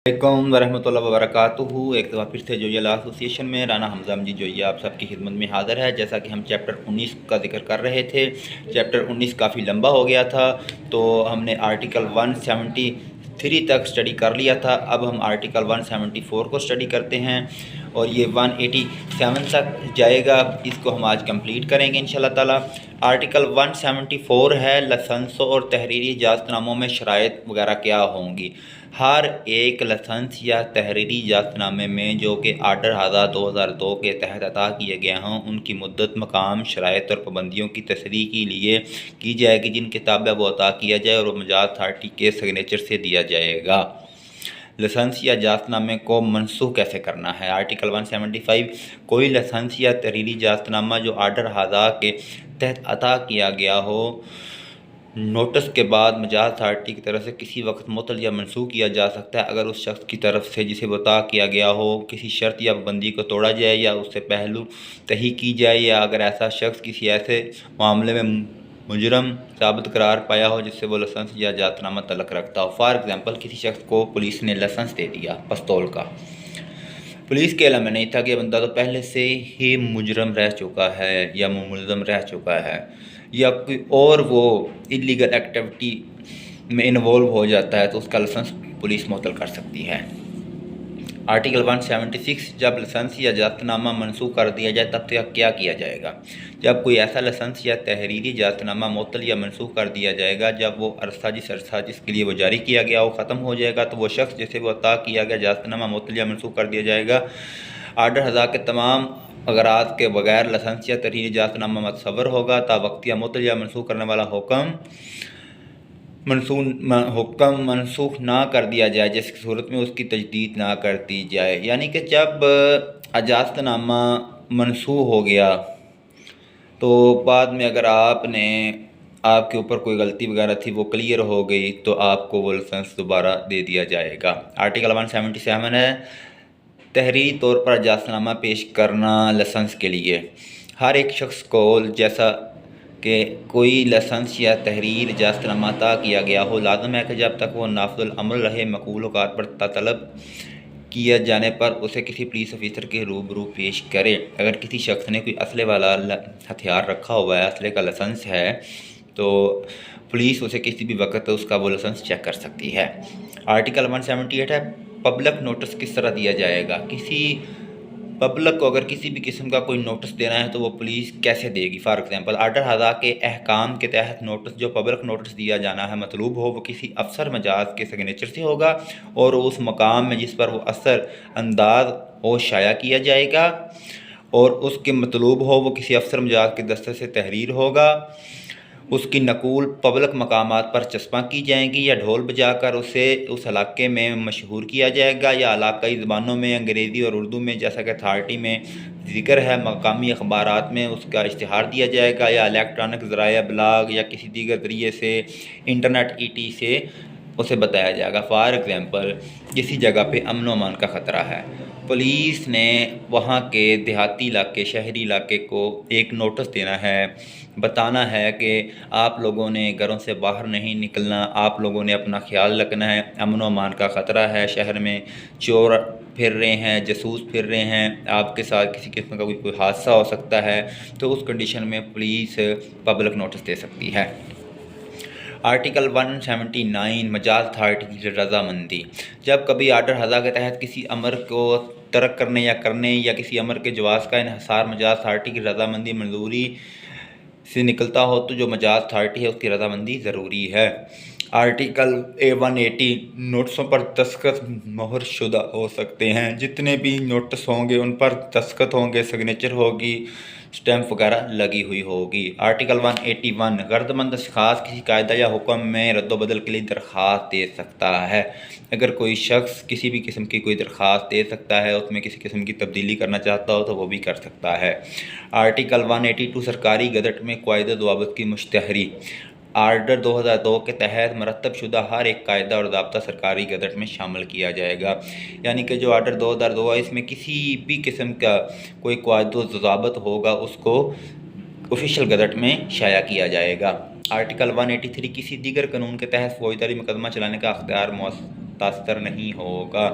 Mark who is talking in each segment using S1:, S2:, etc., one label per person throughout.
S1: वालेकुम वरहमतुल्लाहि वबरकातुहू। एक दफ़ा फिर से जोइया लॉ एसोसिएशन में राना हमजा अमजी जोइया आप सबकी खिदमत में हाज़िर है। जैसा कि हम चैप्टर 19 का जिक्र कर रहे थे, चैप्टर 19 काफ़ी लंबा हो गया था, तो हमने आर्टिकल 173 तक स्टडी कर लिया था। अब हम आर्टिकल 174 को स्टडी करते हैं और ये 187 तक जाएगा। इसको हम आज कंप्लीट करेंगे इंशाल्लाह ताला। आर्टिकल 174 है लाइसेंसों और तहरीरी इजाज़तनामों में शराइत वगैरह क्या होंगी। हर एक लाइसेंस या तहरीरी इजाज़तनामे में जो कि आर्डर 1000/2002 के तहत अता किए गए हों, उनकी मुद्दत, मकाम, शराइत और पाबंदियों की तस्दीक के लिए की जाएगी। जिन किताब वो अता किया जाए और मजाज अथॉरिटी के सिग्नेचर से दिया जाएगा। लाइसेंस या इजाज़तनामे को मनसूख कैसे करना है। आर्टिकल 175 कोई लाइसेंस या तहरीरी इजाज़तनामा जो आर्डर 1000 के तहत अता किया गया हो, नोटिस के बाद मजाज अथॉरिटी की तरफ से किसी वक्त मुअत्तल या मनसूख किया जा सकता है अगर उस शख्स की तरफ से जिसे वता किया गया हो किसी शर्त या पाबंदी को तोड़ा जाए या उससे पहलू तही की जाए, या अगर ऐसा शख्स किसी ऐसे मामले में मुजरम साबित करार पाया हो जिससे वो लाइसेंस या इजाज़तनामा तल्लुक़ रखता हो। फॉर एग्ज़ाम्पल, किसी शख्स को पुलिस ने लाइसेंस दे दिया पिस्तौल का, पुलिस के इल्म में नहीं था कि बंदा तो पहले से ही मुजरम रह चुका है या मुलज़म रह चुका है या कोई और वो इलीगल एक्टिविटी में इन्वॉल्व हो जाता है, तो उसका लाइसेंस पुलिस मुअत्तल कर सकती है। आर्टिकल 176 जब लाइसेंस या इजाज़तनामा मनसूख कर दिया जाए तब तक क्या किया जाएगा। जब कोई ऐसा लाइसेंस या तहरीरी इजाज़तनामा मुअत्तल या मनसूख कर दिया जाएगा जब वो अरसा जिसके लिए वो जारी किया गया वो ख़त्म हो जाएगा, तो वो शख्स जिसे वो अता किया गया इजाज़तनामा मुअत्तल या मनसूख कर दिया जाएगा। आर्डर 1000 के तमाम अगराज़ के बगैर लाइसेंस या तहरीरी इजाज़तनामा मुतसव्वर होगा। तावक्ती या मुअत्तल या मनसूख करने वाला हुक्म मनसूख ना कर दिया जाए जिसकी सूरत में उसकी तजदीद ना कर दी जाए। यानी कि जब इजाज़तनामा मनसूख हो गया तो बाद में अगर आपके ऊपर कोई गलती वगैरह थी वो क्लियर हो गई तो आपको वो लाइसेंस दोबारा दे दिया जाएगा। आर्टिकल 177 है तहरीरी तौर पर इजाज़तनामा पेश करना लाइसेंस के लिए। हर एक शख्स को जैसा कि कोई लाइसेंस या तहरीर इजाज़तनामा अता किया गया हो, लाज़िम है कि जब तक वो नाफ़िज़ुल अमल रहे मक़बूल औक़ात पर तलब किए जाने पर उसे किसी पुलिस ऑफिसर के रूबरू पेश करे। अगर किसी शख्स ने कोई असले वाला हथियार रखा हुआ है, असले का लाइसेंस है, तो पुलिस उसे किसी भी वक्त उसका वो लाइसेंस चेक कर सकती है। आर्टिकल 178 है पब्लिक नोटिस किस तरह दिया जाएगा। किसी पब्लिक को अगर किसी भी किस्म का कोई नोटिस देना है तो वो पुलिस कैसे देगी। फॉर एग्ज़ाम्पल, आर्डर 1000 के अहकाम के तहत नोटिस जो पब्लिक नोटिस दिया जाना है मतलूब हो वो किसी अफसर मजाज के सिग्नेचर से होगा और उस मकाम में जिस पर वो असर अंदाज हो शाया किया जाएगा और उसके मतलूब हो वो किसी अफसर मजाज के दस्ते से तहरीर होगा। उसकी नकूल पब्लिक मकामात पर चस्पा की जाएंगी या ढोल बजाकर उसे उस इलाके में मशहूर किया जाएगा, या इलाकाई ज़बानों में अंग्रेज़ी और उर्दू में जैसा कि अथॉरिटी में ज़िक्र है मकामी अखबारात में उसका इश्तिहार दिया जाएगा, या इलेक्ट्रॉनिक ज़राया ब्लॉग या किसी दीगर ज़रिए से इंटरनेट ET से उसे बताया जाएगा। फॉर एग्ज़ाम्पल, किसी जगह पे अमन व अमान का ख़तरा है, पुलिस ने वहाँ के देहाती इलाके शहरी इलाके को एक नोटिस देना है, बताना है कि आप लोगों ने घरों से बाहर नहीं निकलना, आप लोगों ने अपना ख्याल रखना है, अमन व अमान का ख़तरा है, शहर में चोर फिर रहे हैं, जासूस फिर रहे हैं, आपके साथ किसी किस्म का कोई हादसा हो सकता है, तो उस कंडीशन में पुलिस पब्लिक नोटिस दे सकती है। आर्टिकल 179 मजाज अथॉरिटी की रजामंदी। जब कभी आर्डर 1000 के तहत किसी अमर को तर्क करने या किसी अमर के जवाज़ का इन्हिसार मजाज अथॉरिटी की रजामंदी मंजूरी से निकलता हो तो जो मजाज अथॉरिटी है उसकी रजामंदी ज़रूरी है। आर्टिकल 180 नोटिसों पर दस्तखत मोहर शुदा हो सकते हैं। जितने भी नोटिस होंगे उन पर दस्तखत होंगे, सिग्नेचर होगी, स्टैम्प वगैरह लगी हुई होगी। आर्टिकल 181 गर्दमंद अशख़ास किसी कायदा या हुक्म में रद्दोबदल के लिए दरख्वास्त दे सकता है। अगर कोई शख्स किसी भी किस्म की कोई दरख्वास्त दे सकता है, उसमें किसी किस्म की तब्दीली करना चाहता हो तो वो भी कर सकता है। आर्टिकल 182 सरकारी गज़ट में कायदे ज़वाबित की मुश्तहरी। आर्डर 2002 के तहत मरतब शुदा हर एक कायदा और ज़ाब्ता सरकारी गज़ट में शामिल किया जाएगा। यानी कि जो आर्डर 2002 है इसमें किसी भी किस्म का कोई कायदा ज़ाब्त होगा उसको ऑफिशियल गज़ट में शाया किया जाएगा। आर्टिकल 183 किसी दीगर कानून के तहत फौजदारी मुकदमा चलाने का अख्तियार متاثر نہیں ہوگا۔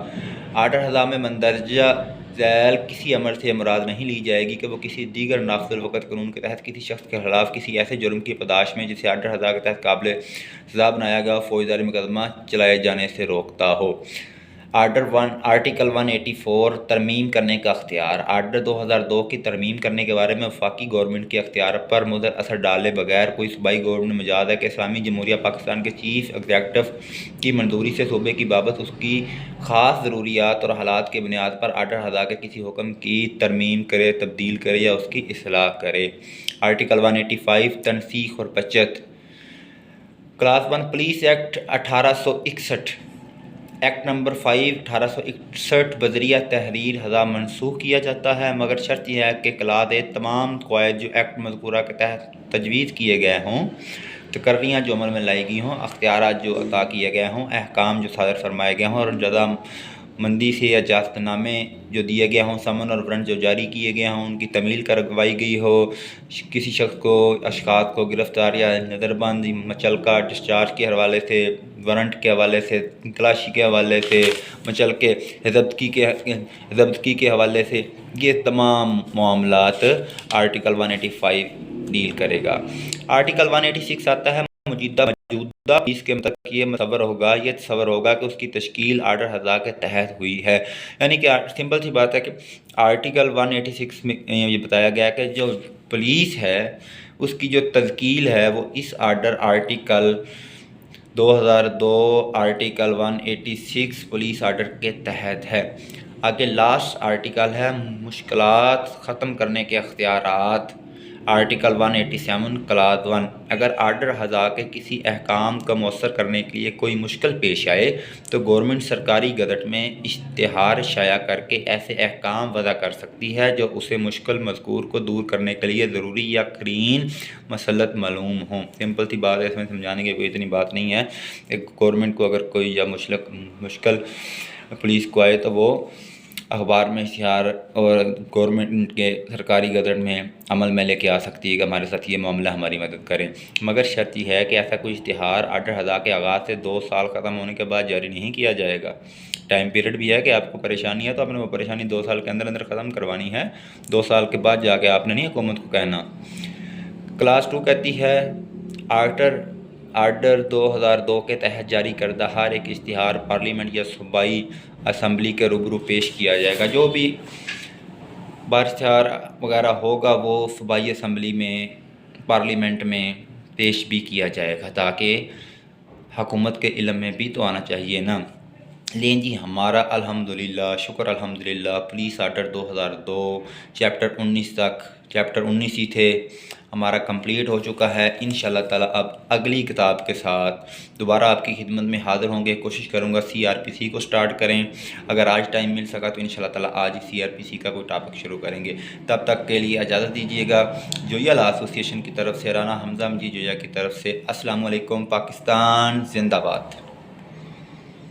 S1: آرڈر ہزا میں مندرجہ ذیل کسی امر سے مراد نہیں لی جائے گی کہ وہ کسی دیگر نافذ الوقت قانون کے تحت کسی شخص کے خلاف کسی ایسے جرم کی پاداش میں جسے آرڈر ہزا کے تحت قابل سزا بنایا گیا فوجداری مقدمہ چلائے جانے سے روکتا ہو۔ آرٹیکل 184 ترمیم کرنے کا اختیار۔ آرڈر 2002 کی ترمیم کرنے کے بارے میں وفاقی گورنمنٹ کے اختیار پر مضر اثر ڈالے بغیر کوئی صوبائی گورنمنٹ مجاز ہے کہ اسلامی جمہوریہ پاکستان کے چیف ایگزیکٹو کی منظوری سے صوبے کی بابت اس کی خاص ضروریات اور حالات کی بنیاد پر آرڈر ہزا کے کسی حکم کی ترمیم کرے، تبدیل کرے یا اس کی اصلاح کرے۔ آرٹیکل 185 تنسیخ اور بچت۔ Class 1 police act 1861 act number 5 1861 بذریعہ تحریر ہزا منسوخ کیا جاتا ہے، مگر شرط یہ ہے کہ کلاد تمام قواعد جو ایکٹ مذکورہ کے تحت تجویز کیے گئے ہوں، تقرریاں جو عمل میں لائی گئی ہوں، اختیارات جو عطا کیے گئے ہوں، احکام جو صادر فرمائے گئے ہوں اور جزا مندی سے اجازت نامے جو دیے گئے ہوں، سمن اور وارنٹ جو جاری کیے گئے ہوں، ان کی تعمیل کروائی گئی ہو، کسی شخص کو اشخاص کو گرفتار یا نظر بند مچلکہ ڈسچارج کے حوالے سے، وارنٹ کے حوالے سے، تلاشی کے حوالے سے، مچلکے ضبطگی کے حوالے سے، یہ تمام معاملات آرٹیکل 185 ڈیل کرے گا۔ آرٹیکل 186 آتا ہے موجودہ پولیس کے متعلق یہ تصور ہوگا کہ اس کی تشکیل آرڈر ہزا کے تحت ہوئی ہے، یعنی کہ سمپل سی بات ہے کہ آرٹیکل 186 میں یہ بتایا گیا کہ جو پولیس ہے اس کی جو تشکیل ہے وہ اس آرٹیکل 2002 آرٹیکل 186 پولیس آرڈر کے تحت ہے۔ آگے لاسٹ آرٹیکل ہے مشکلات ختم کرنے کے اختیارات۔ آرٹیکل 187 کلاد 1 اگر آرڈر ہزا کے کسی احکام کا مؤثر کرنے کے لیے کوئی مشکل پیش آئے تو گورنمنٹ سرکاری گزٹ میں اشتہار شائع کر کے ایسے احکام وضع کر سکتی ہے جو اسے مشکل مذکور کو دور کرنے کے لیے ضروری یا قرین مسلط معلوم ہوں۔ سمپل سی بات ہے، اس میں سمجھانے کی کوئی اتنی بات نہیں ہے۔ ایک گورنمنٹ کو اگر کوئی یا مشکل پولیس کو آئے تو وہ اخبار میں اشتہار اور گورنمنٹ کے سرکاری گزٹ میں عمل میں لے کے آ سکتی ہے کہ ہمارے ساتھ یہ معاملہ ہماری مدد کریں، مگر شرط یہ ہے کہ ایسا کوئی اشتہار آرڈر ہزا کے آغاز سے 2 سال ختم ہونے کے بعد جاری نہیں کیا جائے گا۔ ٹائم پیریڈ بھی ہے کہ آپ کو پریشانی ہے تو آپ نے وہ پریشانی 2 سال کے اندر ختم کروانی ہے، 2 سال کے بعد جا کے آپ نے نہیں حکومت کو کہنا۔ کلاس 2 کہتی ہے آرڈر 2002 کے تحت جاری کردہ ہر ایک اشتہار پارلیمنٹ یا صوبائی اسمبلی کے روبرو پیش کیا جائے گا۔ جو بھی اشتہار وغیرہ ہوگا وہ صوبائی اسمبلی میں، پارلیمنٹ میں پیش بھی کیا جائے گا تاکہ حکومت کے علم میں بھی تو آنا چاہیے نا۔ لیکن جی ہمارا الحمدللہ شکر الحمدللہ پولیس آرڈر 2002 چیپٹر 19 تک، چیپٹر 19 ہی تھے، ہمارا کمپلیٹ ہو چکا ہے۔ انشاءاللہ تعالیٰ اب اگلی کتاب کے ساتھ دوبارہ آپ کی خدمت میں حاضر ہوں گے۔ کوشش کروں گا CRPC کو سٹارٹ کریں، اگر آج ٹائم مل سکا تو انشاءاللہ تعالیٰ آج ہی CRPC کا کوئی ٹاپک شروع کریں گے۔ تب تک کے لیے اجازت دیجیے گا۔ جویا لا ایسوسی ایشن کی طرف سے، رانا حمزہ مجید جویا کی طرف سے، السلام علیکم۔ پاکستان زندہ باد۔